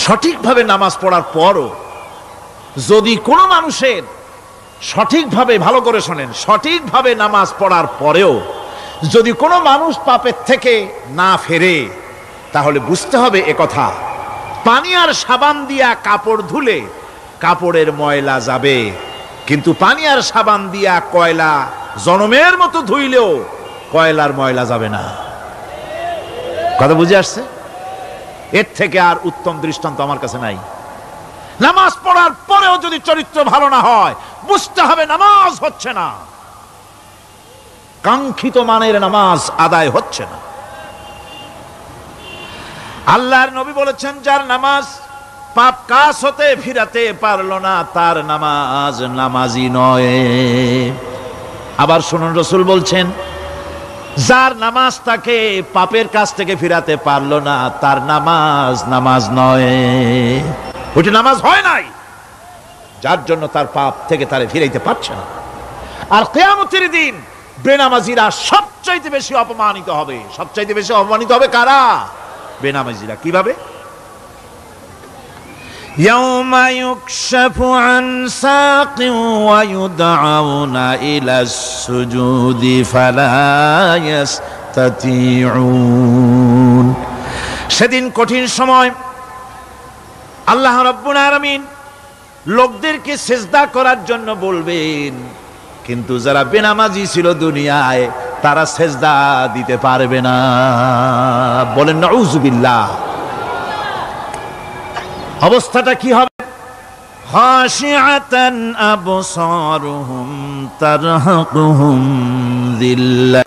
সঠিকভাবে নামাজ পড়ার পরও যদি কোনো মানুষের সঠিকভাবে, ভালো করে শোনেন, সঠিকভাবে নামাজ পড়ার পরেও যদি কোনো মানুষ পাপের থেকে না ফেরে, তাহলে বুঝতে হবে একথা, পানি আর সাবান দিয়া কাপড় ধুলে কাপড়ের ময়লা যাবে, কিন্তু পানি আর সাবান দিয়া কয়লা জনমের মতো ধুইলেও কয়লার ময়লা যাবে না। কথা বুঝে আসছে? এর থেকে আর উত্তম দৃষ্টান্ত আমার কাছে নাই। নামাজ পড়ার পরেও যদি চরিত্র ভালো না হয়, বুঝতে হবে নামাজ হচ্ছে না, কাঙ্ক্ষিত মানের নামাজ আদায় হচ্ছে না। আল্লাহর নবী বলেছেন, যার নামাজ পাপ কাজ হতে ফিরাতে পারলো না, তার নামাজ নামাজি নয়। আবার শুনুন, রাসূল বলছেন, যার নামাজ তাকে পাপের কাছ থেকে ফিরাতে পারলো না, তার নামাজ নামাজ নয়, ওইটা নামাজ হয় নাই, যার জন্য তার পাপ থেকে তারে ফিরাইতে পারছে না। আর কিয়ামতের দিন বেনামাজিরা সবচাইতে বেশি অপমানিত হবে। সবচাইতে বেশি অপমানিত হবে কারা? বেনামাজিরা। কিভাবে? ইয়াউমা ইউকশাফু আন সাকিন ওয়া ইউদআউনা ইলাস সুজুদি ফালা ইস্তাতিউন। সেদিন কঠিন সময় আল্লাহ রাব্বুল আলামিন লোকদেরকে সিজদা করার জন্য বলবেন, কিন্তু যারা বেনামাজি ছিল দুনিয়ায়, তারা সিজদা দিতে পারবে না। বলেন নাউযুবিল্লাহ। অবস্থাটা কি হবে? খাশিআতান আবসারুহুম তারহাকুহুম যিল্লাহ